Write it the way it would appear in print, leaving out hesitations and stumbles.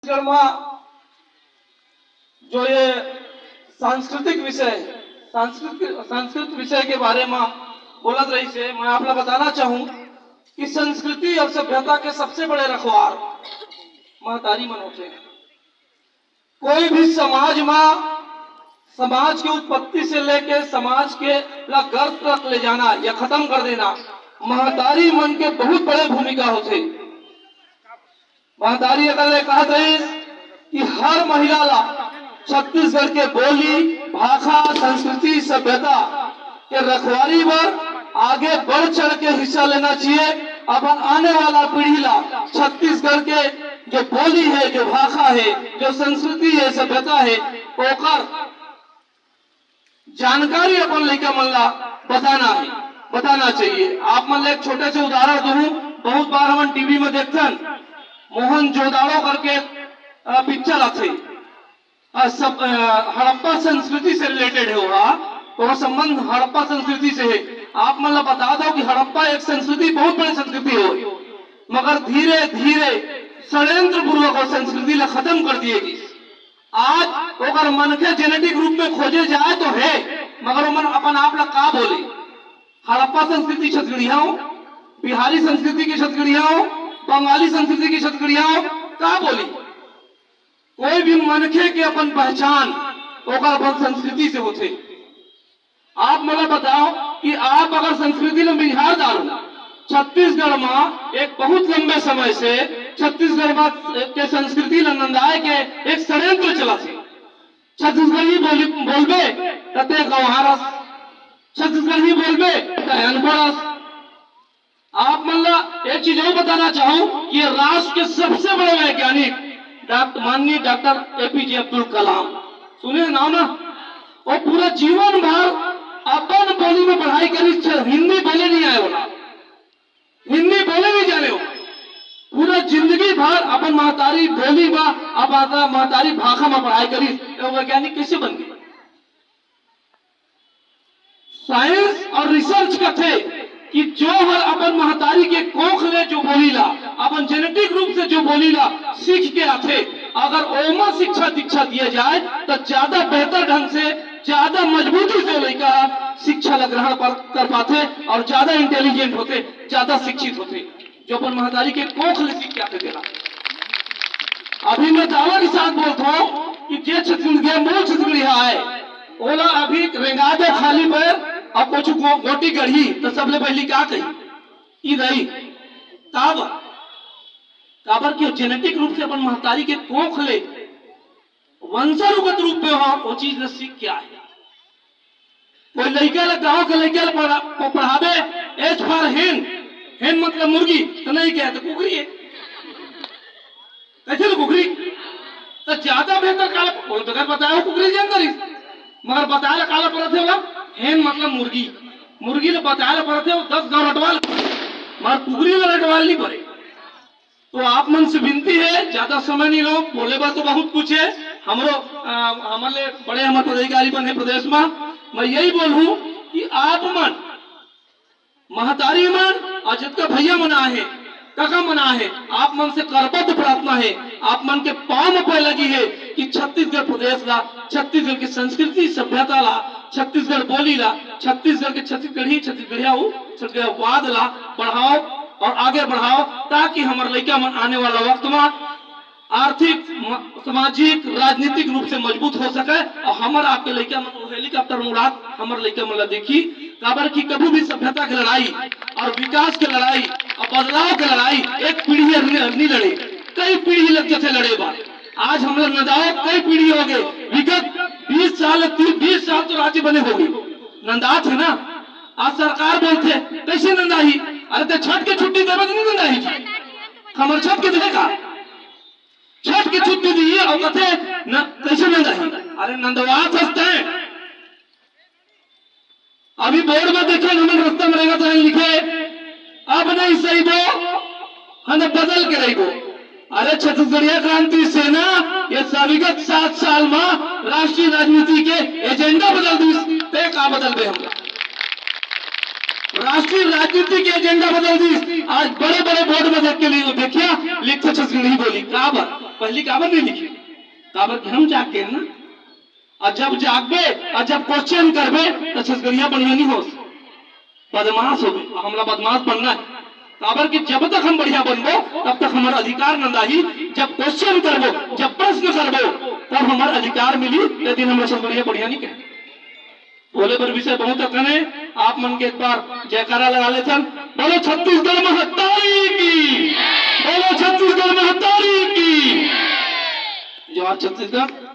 में जो ये सांस्कृतिक विषय संस्कृत विषय के बारे में बोलत रही से मैं आप बताना चाहूं कि संस्कृति और सभ्यता के सबसे बड़े रखवार महतारी मन होते हैं। कोई भी समाज में समाज की उत्पत्ति से लेकर समाज के गर्भ तक ले जाना या खत्म कर देना महतारी मन के बहुत बड़े भूमिका होते। महतारी अगर कहा रही कि हर महिला ला छत्तीसगढ़ के बोली भाषा संस्कृति सभ्यता के रखवारी पर आगे बढ़ चढ़ के हिस्सा लेना चाहिए। अब आने वाला पीढ़ी ला छत्तीसगढ़ के जो बोली है, जो भाषा है, जो संस्कृति है, सभ्यता है, ओकर जानकारी अपन लड़का मन ला बताना चाहिए। आप मन एक छोटे से उदाहरण दूं, बहुत बार हम टीवी में देखते मोहन जोदाड़ो करके पिक्चर आते सब हड़प्पा संस्कृति से रिलेटेड है होगा, तो संबंध हड़प्पा संस्कृति से है। आप मतलब बता दो कि हड़प्पा एक संस्कृति बहुत बड़ी संस्कृति हो, मगर धीरे धीरे षड्यंत्र पूर्वक संस्कृति ला खत्म कर दिएगी। आज अगर मन के जेनेटिक रूप में खोजे जाए तो है, मगर मन अपन आप ला का बोले हड़प्पा संस्कृति छत्तीसगढ़िया बिहारी संस्कृति की छत्तीसगढ़िया बंगाली संस्कृति की छत्तीसगढ़िया का बोली। कोई भी मनखे के अपन पहचान अपन संस्कृति से होते। आप मतलब बताओ कि आप अगर संस्कृति में बिहार डालो छत्तीसगढ़ में एक बहुत लंबे समय से छत्तीसगढ़ में के संस्कृति नंदाए के एक षड्यंत्र चला थे। छत्तीसगढ़ी बोलबे तते गंवारस, छत्तीसगढ़ी बोलबे तते अनपढ़। आप मतलब एक चीज और बताना चाहूं कि राष्ट्र के सबसे बड़े वैज्ञानिक माननीय डॉक्टर एपीजे अब्दुल कलाम, सुने नाम ना, और पूरा जीवन भर अपन बोली में पढ़ाई करी, हिंदी बोले नहीं आए वाला, हिंदी बोले नहीं जाने हो, पूरा जिंदगी भर अपन महतारी बोली में अब आता महतारी भाषा में पढ़ाई करी, तो वैज्ञानिक कैसे बन गए। साइंस और रिसर्च का थे कि जो हर अपन महतारी के कोख ले जो बोलीला अपन जेनेटिक रूप से जो बोलीला सीख के आते, अगर ओमा शिक्षा दीक्षा दिया जाए तो ज्यादा बेहतर ढंग से ज्यादा मजबूती से लड़का शिक्षा ग्रहण कर पाते और ज्यादा इंटेलिजेंट होते, ज्यादा शिक्षित होते, जो अपन महतारी के कोख ले सीख के आते देना। अभी मैं दावा के साथ बोलता हूँ कि जे छत्तीसगढ़ मूल छत्तीसगढ़िया है ओला अभी रेंगा दो खाली पैर और कुछ गोटी गढ़ी तो सबले पहली क्या कही रही काबर की जेनेटिक रूप से अपन महतारी के कोख ले वंशानुगत रूप में हो वो चीज न सीख क्या है। कोई लड़का गाँव के लड़का पढ़ावे एच फॉर हेन, हेन मतलब मुर्गी तो नहीं कहते कुकरी है, कैसे कुकरी तो ज्यादा बेहतर काला बगैर बताया कुकरी जानकारी, मगर बताया काला पड़ा थे बोला हेन मतलब मुर्गी, मुर्गी ने बताया पड़ा थे 10 गाँव रटवाल, मगर कुकरी में रटवाल नहीं पड़े। तो आप मन से विनती है, ज्यादा समय नहीं लो, बोले बा तो बहुत कुछ है, हमारे बड़े हमारे पदाधिकारी बने प्रदेश में, मैं यही बोलूं कि आप मन महतारी मन और जितना भैया मना है काका मना है, आप मन से करबद्ध प्रार्थना है, आप मन के पांव में पे लगी है कि छत्तीसगढ़ प्रदेश ला, छत्तीसगढ़ की संस्कृति सभ्यता ला, छत्तीसगढ़ बोली ला, छत्तीसगढ़ के छत्तीसगढ़िया वाद ला बढ़ाओ और आगे बढ़ाओ, ताकि हमारे लड़का मन आने वाला वक्त में आर्थिक सामाजिक राजनीतिक रूप से मजबूत हो सके और हमारे आपके लड़का मन हेलीकॉप्टर उड़ात हमारे लड़का मन देखी। काबर की कभी भी सभ्यता की लड़ाई और विकास की लड़ाई और बदलाव की लड़ाई एक पीढ़ी नहीं लड़े, कई पीढ़ी लग जाते लड़े बात। आज हम लोग नंदाओ कई पीढ़ी हो गए, विगत 20 साल तो राज्य बने हो गए, नंदात है ना। आज सरकार बोलते कैसे नंदाही, अरे तो छठ की छुट्टी देवे तो नहीं नंदाही जी, हमारे छठ के देगा छठ की छुट्टी दी और कहते कैसे नंदाही, अरे नंदवात हंसते हैं। अभी बोर्ड में देखे हमें रास्ता में रहेगा तो लिखे अब नहीं सही दो हमें बदल के रही दो। अरे छत्तीसगढ़िया क्रांति सेना ये विगत 7 साल में राष्ट्रीय राजनीति के एजेंडा बदल दी, का बदल दे हम राष्ट्रीय राजनीति की एजेंडा बदल दी। आज बड़े बड़े बोर्ड में देख के देखिए लिखते छत्तीसगढ़ नहीं बोली काबर, पहली काबर नहीं लिखी, काबर के हम जाग के ना, और जब जागबे और जब क्वेश्चन करबे तो छत्तीसगढ़िया बढ़िया नहीं हो, बदमाश हो गए, हमला बदमाश बनना है। काबर कि जब तक हम बढ़िया बनबो तब तक हमारा अधिकार न रही, जब क्वेश्चन करबो जब प्रश्न करबो तब हमारा अधिकार मिली, लेकिन हम छत्तीसगढ़िया बढ़िया नहीं कहे। बोले पर विषय बहुत अकने, आप मन के एक बार जयकारा लगा ले चल, बोलो छत्तीसगढ़ महतारी की, बोलो छत्तीसगढ़ महतारी की। जवाहर छत्तीसगढ़।